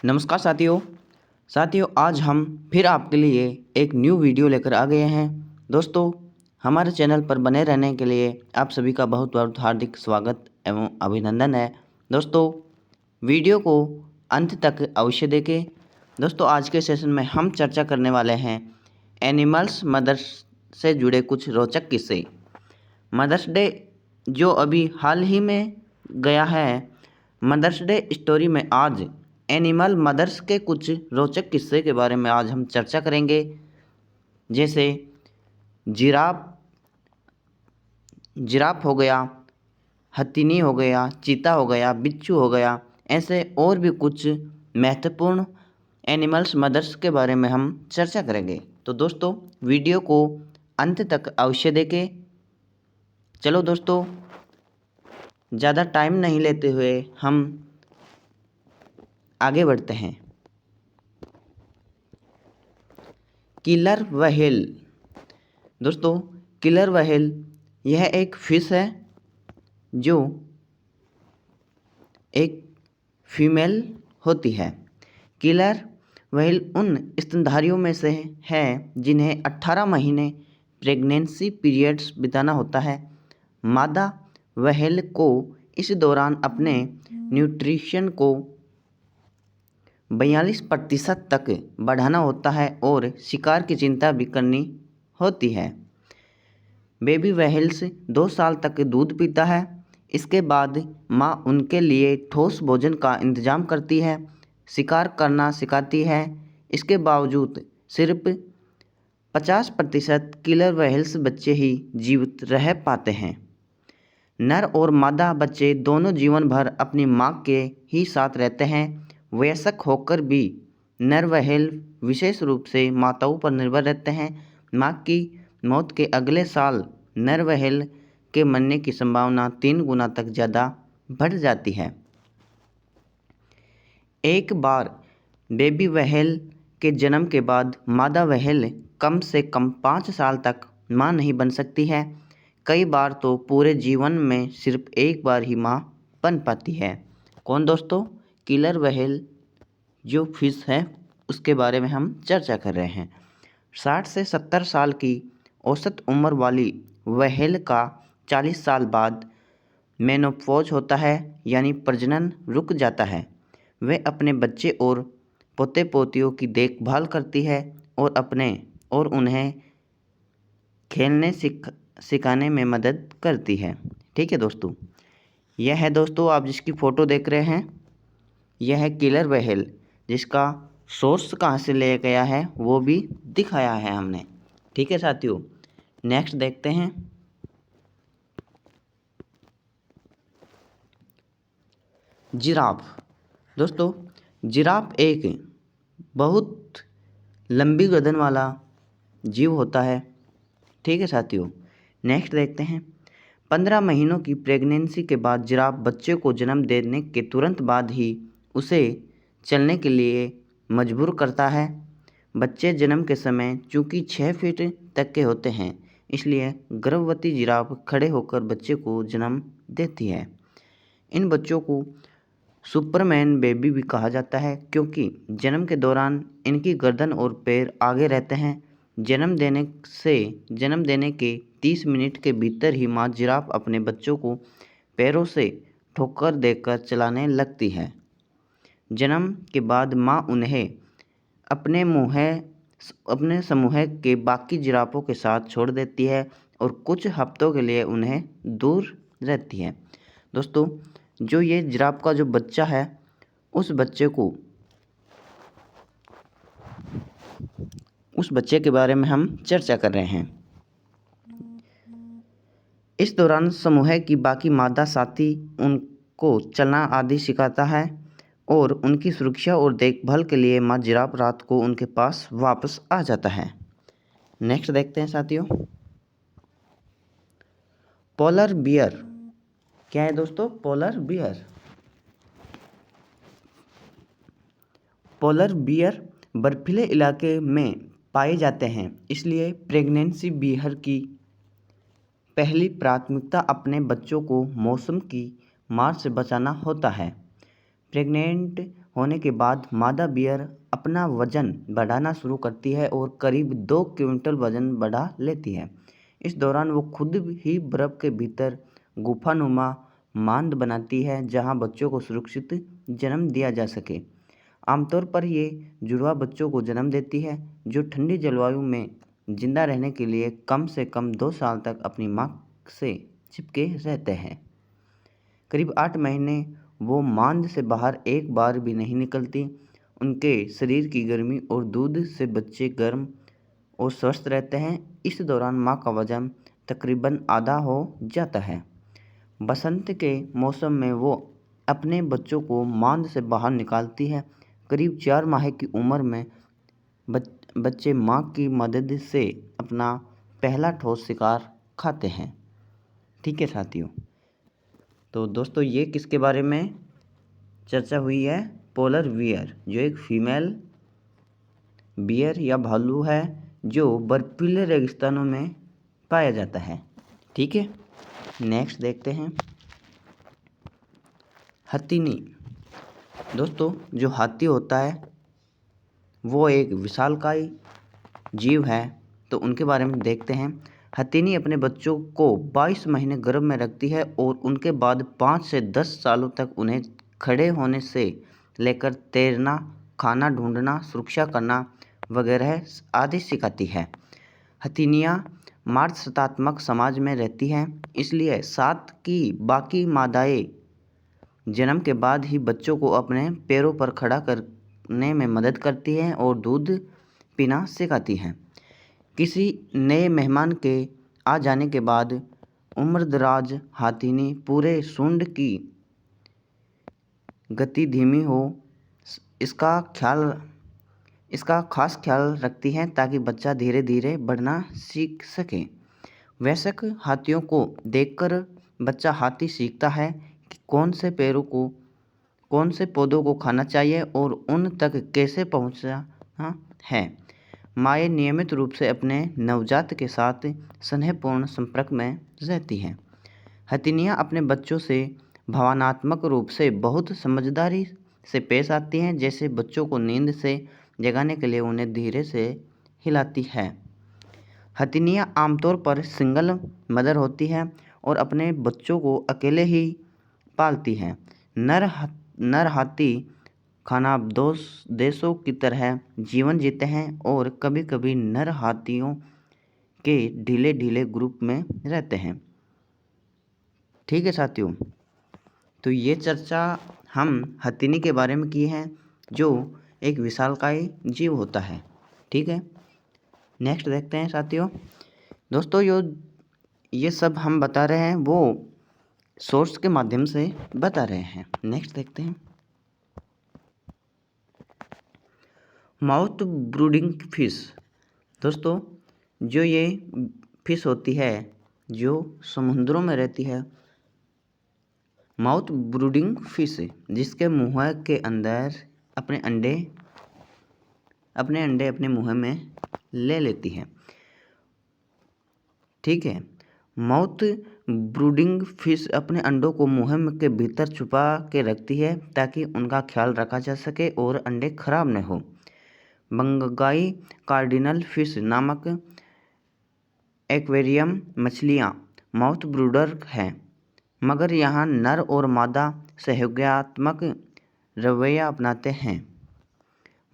नमस्कार साथियों आज हम फिर आपके लिए एक न्यू वीडियो लेकर आ गए हैं। दोस्तों, हमारे चैनल पर बने रहने के लिए आप सभी का बहुत बहुत हार्दिक स्वागत एवं अभिनंदन है। दोस्तों, वीडियो को अंत तक अवश्य देखें। दोस्तों, आज के सेशन में हम चर्चा करने वाले हैं एनिमल्स मदर्स से जुड़े कुछ रोचक किस्से। मदर्स डे जो अभी हाल ही में गया है, मदर्स डे स्टोरी में आज एनिमल मदर्स के कुछ रोचक किस्से के बारे में आज हम चर्चा करेंगे। जैसे जिराफ जिराफ हो गया, हथिनी हो गया, चीता हो गया, बिच्छू हो गया, ऐसे और भी कुछ महत्वपूर्ण एनिमल्स मदर्स के बारे में हम चर्चा करेंगे। तो दोस्तों, वीडियो को अंत तक अवश्य देखें। चलो दोस्तों, ज़्यादा टाइम नहीं लेते हुए हम आगे बढ़ते हैं। Killer whale. दोस्तों, किलर व्हेल यह एक फिश है जो एक फीमेल होती है। किलर व्हेल उन स्तनधारियों में से है जिन्हें 18 महीने प्रेगनेंसी पीरियड्स बिताना होता है। मादा व्हेल को इस दौरान अपने न्यूट्रिशन को 42% तक बढ़ाना होता है और शिकार की चिंता भी करनी होती है। बेबी व्हेल्स 2 साल तक दूध पीता है। इसके बाद माँ उनके लिए ठोस भोजन का इंतजाम करती है, शिकार करना सिखाती है। इसके बावजूद सिर्फ 50% किलर व्हेल्स बच्चे ही जीवित रह पाते हैं। नर और मादा बच्चे दोनों जीवन भर अपनी माँ के ही साथ रहते हैं। वयस्क होकर भी नर व्हेल विशेष रूप से माताओं पर निर्भर रहते हैं। माँ की मौत के अगले साल नर व्हेल के मरने की संभावना 3 गुना तक ज़्यादा बढ़ जाती है। एक बार बेबी व्हेल के जन्म के बाद मादा व्हेल कम से कम 5 साल तक माँ नहीं बन सकती है। कई बार तो पूरे जीवन में सिर्फ एक बार ही माँ बन पाती है। कौन दोस्तों? किलर व्हेल जो फिश है उसके बारे में हम चर्चा कर रहे हैं। 60 से 70 साल की औसत उम्र वाली व्हेल का 40 साल बाद मेनोपॉज होता है, यानी प्रजनन रुक जाता है। वे अपने बच्चे और पोते पोतियों की देखभाल करती है और उन्हें खेलने सिखाने में मदद करती है। ठीक है दोस्तों, यह है दोस्तों आप जिसकी फ़ोटो देख रहे हैं, यह है किलर व्हेल, जिसका सोर्स कहाँ से लिया गया है वो भी दिखाया है हमने। ठीक है साथियों, नेक्स्ट देखते हैं। जिराफ। दोस्तों, जिराफ एक बहुत लंबी गर्दन वाला जीव होता है। ठीक है साथियों, नेक्स्ट देखते हैं। 15 महीनों की प्रेगनेंसी के बाद जिराफ बच्चे को जन्म देने के तुरंत बाद ही उसे चलने के लिए मजबूर करता है। बच्चे जन्म के समय चूंकि 6 फीट तक के होते हैं, इसलिए गर्भवती जिराफ खड़े होकर बच्चे को जन्म देती है। इन बच्चों को सुपरमैन बेबी भी कहा जाता है, क्योंकि जन्म के दौरान इनकी गर्दन और पैर आगे रहते हैं। जन्म देने के 30 मिनट के भीतर ही माँ जिराफ अपने बच्चों को पैरों से ठोकर देकर चलाने लगती है। जन्म के बाद माँ उन्हें अपने समूह के बाकी जिराफों के साथ छोड़ देती है और कुछ हफ्तों के लिए उन्हें दूर रहती है। दोस्तों, जो ये जिराफ का जो बच्चा है, उस बच्चे के बारे में हम चर्चा कर रहे हैं। इस दौरान समूह की बाकी मादा साथी उनको चलना आदि सिखाता है और उनकी सुरक्षा और देखभाल के लिए माँ जिराफ रात को उनके पास वापस आ जाता है। नेक्स्ट देखते हैं साथियों। Polar bear. क्या है दोस्तों? Polar bear. पोलर बियर बर्फीले इलाके में पाए जाते हैं, इसलिए प्रेगनेंसी बियर की पहली प्राथमिकता अपने बच्चों को मौसम की मार से बचाना होता है। प्रेग्नेंट होने के बाद मादा बियर अपना वजन बढ़ाना शुरू करती है और करीब 2 क्विंटल वजन बढ़ा लेती है। इस दौरान वो खुद ही बर्फ के भीतर गुफानुमा मांद बनाती है जहां बच्चों को सुरक्षित जन्म दिया जा सके। आमतौर पर ये जुड़वा बच्चों को जन्म देती है जो ठंडी जलवायु में जिंदा रहने के लिए कम से कम 2 साल तक अपनी मां से चिपके रहते हैं। करीब 8 महीने वो मांद से बाहर एक बार भी नहीं निकलती। उनके शरीर की गर्मी और दूध से बच्चे गर्म और स्वस्थ रहते हैं। इस दौरान मां का वजन तकरीबन आधा हो जाता है। बसंत के मौसम में वो अपने बच्चों को मांद से बाहर निकालती है। करीब 4 माह की उम्र में बच्चे मां की मदद से अपना पहला ठोस शिकार खाते हैं। ठीक है साथियों, तो दोस्तों ये किसके बारे में चर्चा हुई है? पोलर बियर, जो एक फीमेल बियर या भालू है जो बर्फीले रेगिस्तानों में पाया जाता है। ठीक है, नेक्स्ट देखते हैं हथिनी। दोस्तों जो हाथी होता है वो एक विशालकाय जीव है, तो उनके बारे में देखते हैं। हथिनी अपने बच्चों को 22 महीने गर्भ में रखती है और उनके बाद 5 से 10 सालों तक उन्हें खड़े होने से लेकर तैरना, खाना ढूंढना, सुरक्षा करना वगैरह आदि सिखाती है। हथिनियाँ मार्दशतात्मक समाज में रहती हैं, इसलिए साथ की बाकी मादाएँ जन्म के बाद ही बच्चों को अपने पैरों पर खड़ा करने में मदद करती हैं और दूध पीना सिखाती हैं। किसी नए मेहमान के आ जाने के बाद उम्रदराज हाथिनी पूरे सूंड की गति धीमी हो इसका खास ख्याल रखती हैं ताकि बच्चा धीरे धीरे बढ़ना सीख सके। वयस्क हाथियों को देखकर बच्चा हाथी सीखता है कि कौन से पौधों को खाना चाहिए और उन तक कैसे पहुंचना है। माएँ नियमित रूप से अपने नवजात के साथ स्नेहपूर्ण संपर्क में रहती हैं। हथिनियाँ अपने बच्चों से भावनात्मक रूप से बहुत समझदारी से पेश आती हैं, जैसे बच्चों को नींद से जगाने के लिए उन्हें धीरे से हिलाती है। हथिनियाँ आमतौर पर सिंगल मदर होती हैं और अपने बच्चों को अकेले ही पालती हैं। नर हाथी खानाबदोश देशों की तरह जीवन जीते हैं और कभी कभी नर हाथियों के ढीले ढीले ग्रुप में रहते हैं। ठीक है साथियों, तो ये चर्चा हम हथिनी के बारे में की है जो एक विशालकाय जीव होता है। ठीक है, नेक्स्ट देखते हैं साथियों। दोस्तों ये सब हम बता रहे हैं वो सोर्स के माध्यम से बता रहे हैं। नेक्स्ट देखते हैं माउथ ब्रूडिंग फिश। दोस्तों जो ये फिश होती है जो समुद्रों में रहती है, माउथ ब्रूडिंग फिश, जिसके मुँह के अंदर अपने अंडे अपने मुँह में ले लेती है। ठीक है, माउथ ब्रूडिंग फिश अपने अंडों को मुँह के भीतर छुपा के रखती है ताकि उनका ख्याल रखा जा सके और अंडे खराब न हो। बंगाई कार्डिनल फिश नामक एक्वेरियम मछलियाँ माउथ ब्रूडर हैं, मगर यहाँ नर और मादा सहयोगात्मक रवैया अपनाते हैं।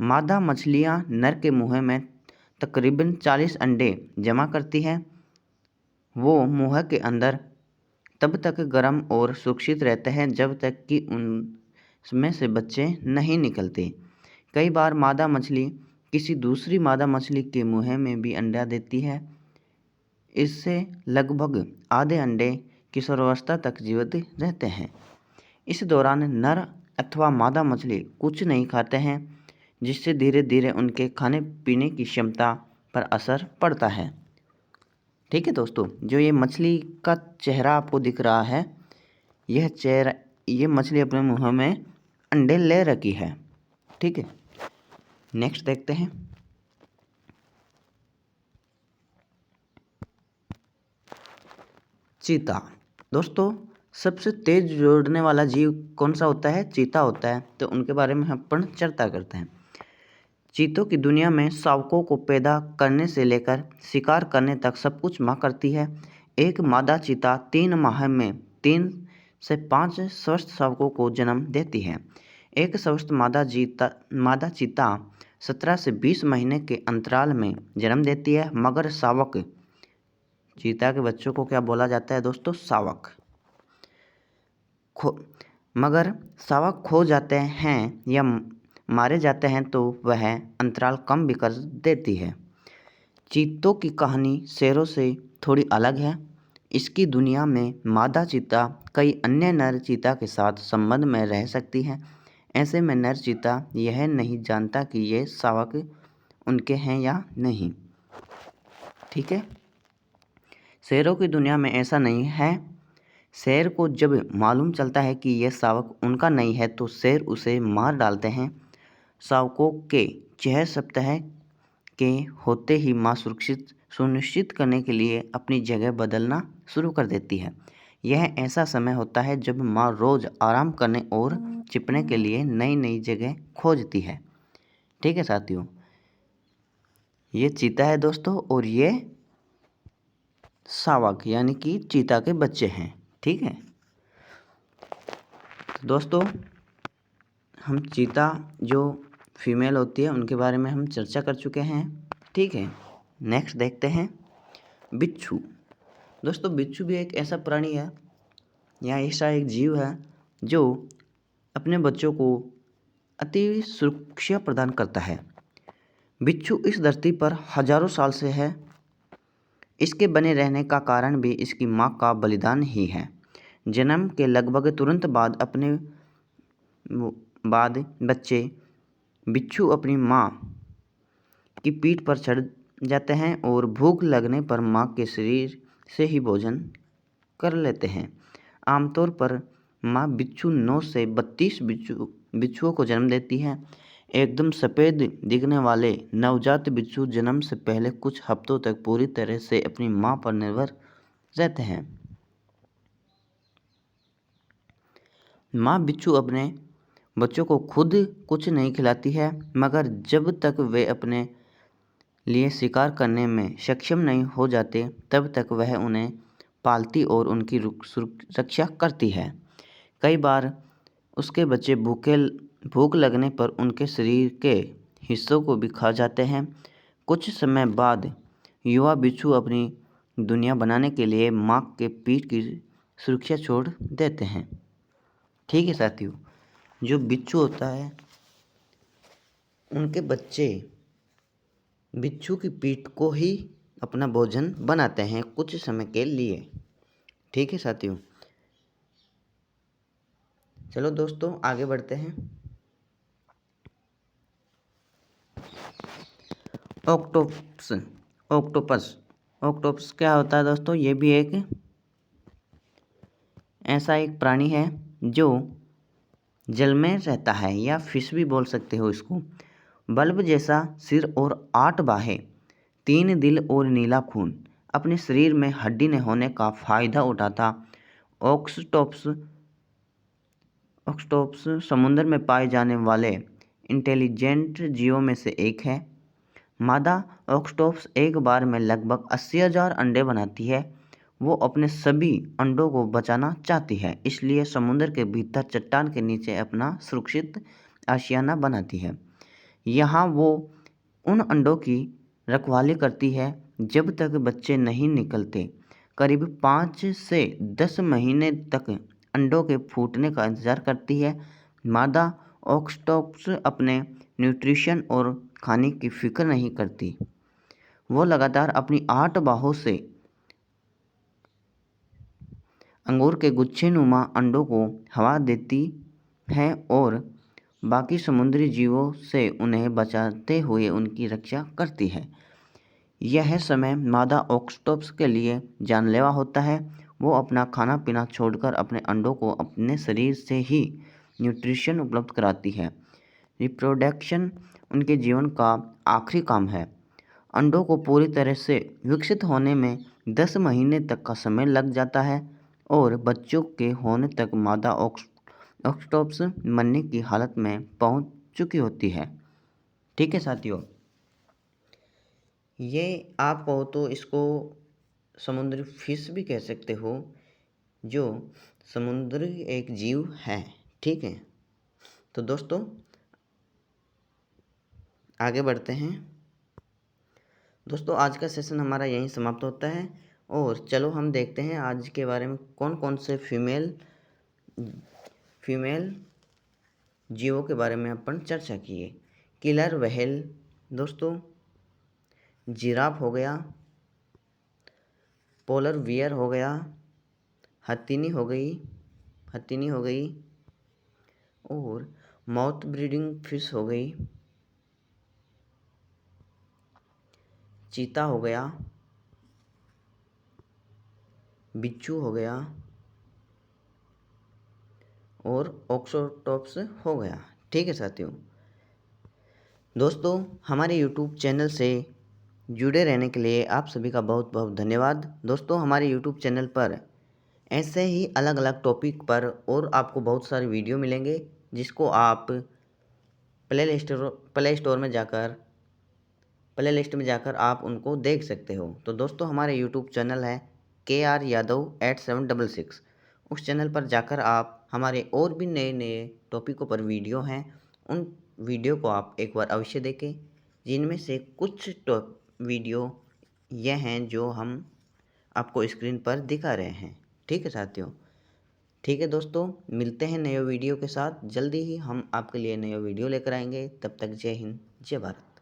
मादा मछलियाँ नर के मुँह में तकरीबन 40 अंडे जमा करती हैं। वो मुँह के अंदर तब तक गर्म और सुरक्षित रहते हैं जब तक कि उनमें से बच्चे नहीं निकलते। कई बार मादा मछली किसी दूसरी मादा मछली के मुँह में भी अंडा देती है। इससे लगभग आधे अंडे किशोरावस्था तक जीवित रहते हैं। इस दौरान नर अथवा मादा मछली कुछ नहीं खाते हैं, जिससे धीरे धीरे उनके खाने पीने की क्षमता पर असर पड़ता है। ठीक है दोस्तों, जो ये मछली का चेहरा आपको दिख रहा है, ये मछली अपने मुंह में अंडे ले रखी है। ठीक है, नेक्स्ट देखते हैं चीता। दोस्तों सबसे तेज दौड़ने वाला जीव कौन सा होता है? चीता होता है। तो उनके बारे में हम अपन चर्चा करते हैं। चीतों की दुनिया में शावकों को पैदा करने से लेकर शिकार करने तक सब कुछ माँ करती है। एक मादा चीता 3 माह में 3 से 5 स्वस्थ शावकों को जन्म देती है। एक स्वस्थ मादा चीता 17 से 20 महीने के अंतराल में जन्म देती है। मगर शावक चीता के बच्चों को क्या बोला जाता है दोस्तों? शावक। मगर शावक खो जाते हैं या मारे जाते हैं तो वह अंतराल कम भी कर देती है। चीतों की कहानी शेरों से थोड़ी अलग है। इसकी दुनिया में मादा चीता कई अन्य नर चीता के साथ संबंध में रह सकती है। ऐसे में नर चीता यह नहीं जानता कि ये शावक उनके हैं या नहीं। ठीक है। शेरों की दुनिया में ऐसा नहीं है। शेर को जब मालूम चलता है कि यह शावक उनका नहीं है तो शेर उसे मार डालते हैं। शावकों के 6 सप्ताह के होते ही माँ सुनिश्चित करने के लिए अपनी जगह बदलना शुरू कर देती है। यह ऐसा समय होता है जब माँ रोज़ आराम करने और छिपने के लिए नई नई जगह खोजती है। ठीक है साथियों, ये चीता है दोस्तों और ये शावक यानी कि चीता के बच्चे हैं। ठीक है दोस्तों, हम चीता जो फीमेल होती है उनके बारे में हम चर्चा कर चुके हैं। ठीक है, नेक्स्ट देखते हैं बिच्छू। दोस्तों, बिच्छू भी एक ऐसा प्राणी है या ऐसा एक जीव है जो अपने बच्चों को अति सुरक्षा प्रदान करता है। बिच्छू इस धरती पर हजारों साल से है। इसके बने रहने का कारण भी इसकी माँ का बलिदान ही है। जन्म के लगभग तुरंत बाद बच्चे बिच्छू अपनी माँ की पीठ पर चढ़ जाते हैं और भूख लगने पर माँ के शरीर से ही भोजन कर लेते हैं। आमतौर पर माँ बिच्छू 9 से 32 बिच्छुओं को जन्म देती है। एकदम सफ़ेद दिखने वाले नवजात बिच्छू जन्म से पहले कुछ हफ्तों तक पूरी तरह से अपनी माँ पर निर्भर रहते हैं। माँ बिच्छू अपने बच्चों को खुद कुछ नहीं खिलाती है, मगर जब तक वे अपने लिए शिकार करने में सक्षम नहीं हो जाते तब तक वह उन्हें पालती और उनकी रक्षा करती है। कई बार उसके बच्चे भूख लगने पर उनके शरीर के हिस्सों को भी खा जाते हैं। कुछ समय बाद युवा बिच्छू अपनी दुनिया बनाने के लिए माँ के पीठ की सुरक्षा छोड़ देते हैं। ठीक है साथियों, जो बिच्छू होता है उनके बच्चे बिच्छू की पीठ को ही अपना भोजन बनाते हैं कुछ समय के लिए। ठीक है साथियों, चलो दोस्तों आगे बढ़ते हैं। ऑक्टोपस क्या होता है दोस्तों? ये भी एक ऐसा एक प्राणी है जो जल में रहता है या फिश भी बोल सकते हो इसको। बल्ब जैसा सिर और 8 बाहें, 3 दिल और नीला खून। अपने शरीर में हड्डी न होने का फायदा उठाता ऑक्टोपस समुद्र में पाए जाने वाले इंटेलिजेंट जीवों में से एक है। मादा ऑक्टोपस एक बार में लगभग 80,000 अंडे बनाती है। वो अपने सभी अंडों को बचाना चाहती है, इसलिए समुद्र के भीतर चट्टान के नीचे अपना सुरक्षित आशियाना बनाती है। यहाँ वो उन अंडों की रखवाली करती है जब तक बच्चे नहीं निकलते। करीब 5 से 10 महीने तक अंडों के फूटने का इंतज़ार करती है। मादा ऑक्टोपस अपने न्यूट्रिशन और खाने की फिक्र नहीं करती। वो लगातार अपनी 8 बाहों से अंगूर के गुच्छेनुमा अंडों को हवा देती है और बाकी समुद्री जीवों से उन्हें बचाते हुए उनकी रक्षा करती है। यह समय मादा ऑक्टोपस के लिए जानलेवा होता है। वो अपना खाना पीना छोड़कर अपने अंडों को अपने शरीर से ही न्यूट्रिशन उपलब्ध कराती है। रिप्रोडक्शन उनके जीवन का आखिरी काम है। अंडों को पूरी तरह से विकसित होने में 10 महीने तक का समय लग जाता है। और बच्चों के होने तक मादा ऑक्टोपस मरने की हालत में पहुंच चुकी होती है। ठीक है साथियों, ये आप कहो तो इसको समुद्री फिश भी कह सकते हो, जो समुद्री एक जीव है। ठीक है, तो दोस्तों आगे बढ़ते हैं। दोस्तों आज का सेशन हमारा यहीं समाप्त होता है, और चलो हम देखते हैं आज के बारे में कौन कौन से फीमेल जीवों के बारे में अपन चर्चा किए। किलर व्हेल दोस्तों, जिराफ हो गया, पोलर बियर हो गया, हथिनी हो गई, और माउथ ब्रीडिंग फिश हो गई, चीता हो गया, बिच्छू हो गया, और ऑक्सोटॉप्स हो गया। ठीक है साथियों, दोस्तों हमारे YouTube चैनल से जुड़े रहने के लिए आप सभी का बहुत बहुत धन्यवाद। दोस्तों हमारे YouTube चैनल पर ऐसे ही अलग अलग टॉपिक पर और आपको बहुत सारे वीडियो मिलेंगे, जिसको आप प्ले लिस्ट में जाकर आप उनको देख सकते हो। तो दोस्तों हमारे YouTube चैनल है KR यादव 8766। उस चैनल पर जाकर आप हमारे और भी नए नए टॉपिकों पर वीडियो हैं, उन वीडियो को आप एक बार अवश्य देखें, जिनमें से कुछ वीडियो ये हैं जो हम आपको स्क्रीन पर दिखा रहे हैं। ठीक है साथियों, ठीक है दोस्तों, मिलते हैं नए वीडियो के साथ। जल्दी ही हम आपके लिए नए वीडियो लेकर आएंगे। तब तक जय हिंद, जय भारत।